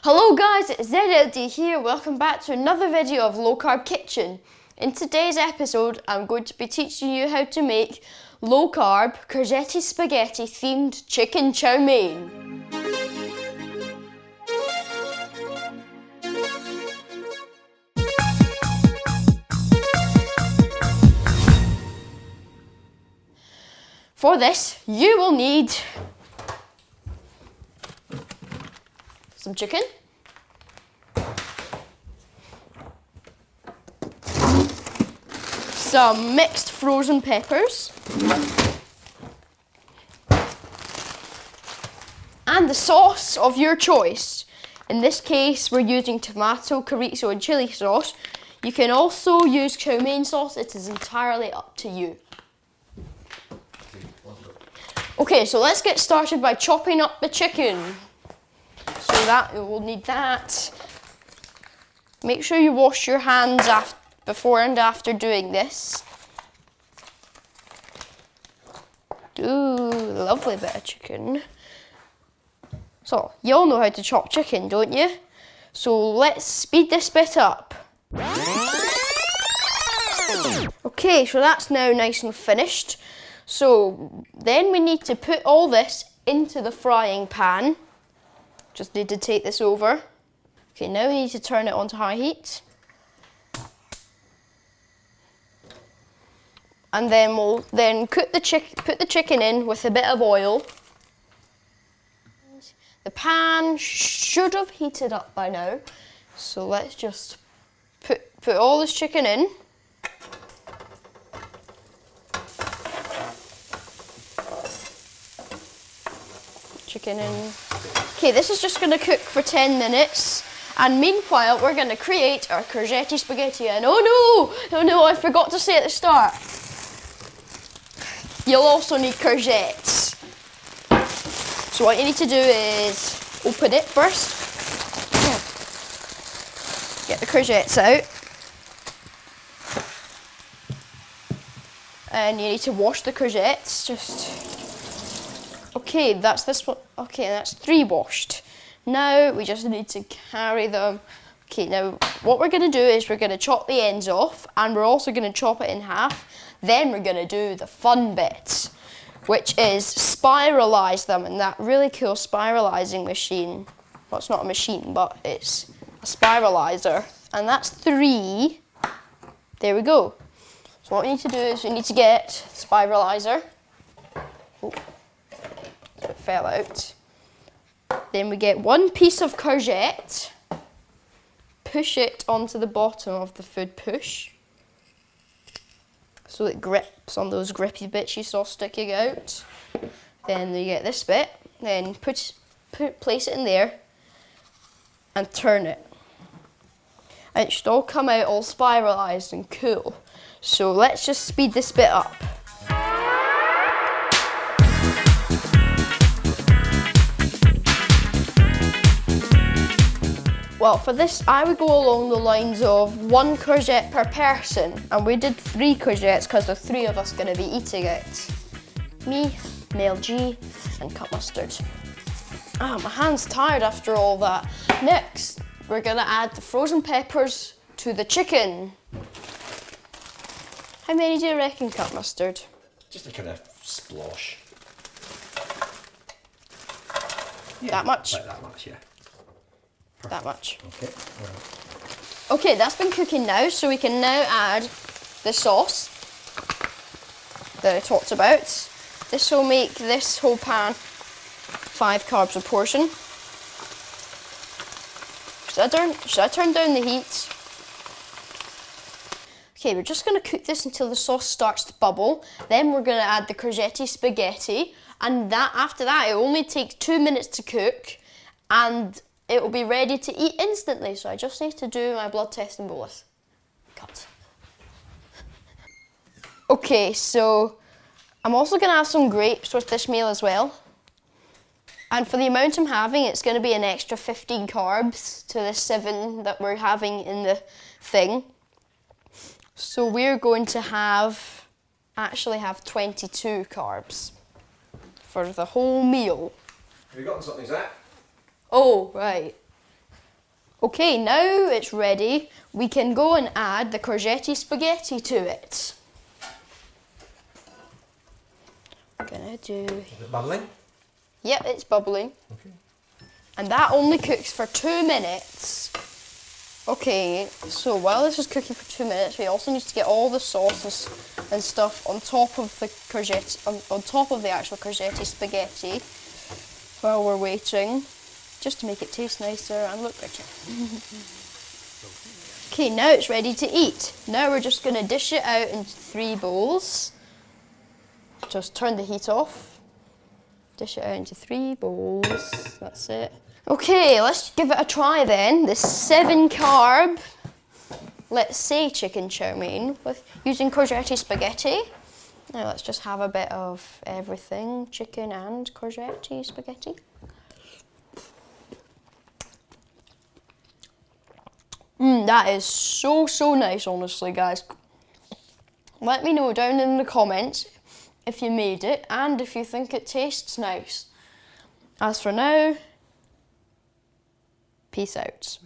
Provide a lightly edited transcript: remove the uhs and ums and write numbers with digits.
Hello guys, it's ZLD here. Welcome back to another video of Low Carb Kitchen. In today's episode, I'm going to be teaching you how to make low carb courgette spaghetti themed chicken chow mein. For this, you will need some chicken, some mixed frozen peppers, and the sauce of your choice. In this case, we're using tomato, chorizo and chili sauce. You can also use Chowmein sauce, it is entirely up to you. Okay, so let's get started by chopping up the chicken. So that we'll need that. Make sure you wash your hands before and after doing this. Ooh, lovely bit of chicken. So, you all know how to chop chicken, don't you? So let's speed this bit up. Okay, so that's now nice and finished. So then we need to put all this into the frying pan. Just need to take this over. Okay, now we need to turn it onto high heat. And then we'll put the chicken in with a bit of oil. The pan should have heated up by now. So let's just put all this chicken in. Chicken in. Okay, this is just going to cook for 10 minutes. And meanwhile, we're going to create our courgette spaghetti. And oh no, I forgot to say at the start. You'll also need courgettes. So what you need to do is open it first. Get the courgettes out. And you need to wash the courgettes. Okay, that's this one. Okay, that's 3 washed. Now we just need to carry them. Okay, now what we're going to do is we're going to chop the ends off, and we're also going to chop it in half. Then we're going to do the fun bit, which is spiralize them in that really cool spiralizing machine. Well, it's not a machine, but it's a spiralizer. And that's 3. There we go. So what we need to do is we need to get spiralizer. Oh. It fell out. Then we get 1 piece of courgette, push it onto the bottom of the food push so it grips on those grippy bits you saw sticking out. Then you get this bit, then place it in there and turn it. And it should all come out all spiralized and cool. So let's just speed this bit up. Well, for this, I would go along the lines of 1 courgette per person, and we did 3 courgettes because there's 3 of us going to be eating it. Me, Mel G, and cut mustard. Ah, my hand's tired after all that. Next, we're going to add the frozen peppers to the chicken. How many do you reckon, cut mustard? Just a kind of splosh. Yeah, that much? Like that much, yeah. That much. Okay. Okay, that's been cooking now, so we can now add the sauce that I talked about. This will make this whole pan 5 carbs a portion. Should I turn down the heat? Okay, we're just going to cook this until the sauce starts to bubble. Then we're going to add the courgette spaghetti, and after that it only takes 2 minutes to cook, and it will be ready to eat instantly. So I just need to do my blood testing bolus. Cut. Okay, so I'm also going to have some grapes with this meal as well. And for the amount I'm having, it's going to be an extra 15 carbs to the 7 that we're having in the thing. So we're going to actually have 22 carbs for the whole meal. Have you gotten something, Zach? Oh, right. Okay, now it's ready. We can go and add the courgette spaghetti to it. I'm gonna do... Is it bubbling? Yep, it's bubbling. Okay. And that only cooks for 2 minutes. Okay, so while this is cooking for 2 minutes, we also need to get all the sauces and stuff on top of the courgette, on top of the actual courgette spaghetti while we're waiting, just to make it taste nicer and look better. Okay, now it's ready to eat. Now we're just going to dish it out into 3 bowls. Just turn the heat off. Dish it out into 3 bowls. That's it. Okay, let's give it a try then. This 7 carb, let's say chicken chow mein with using courgette spaghetti. Now let's just have a bit of everything, chicken and courgette spaghetti. That is so nice, honestly, guys. Let me know down in the comments if you made it and if you think it tastes nice. As for now, peace out.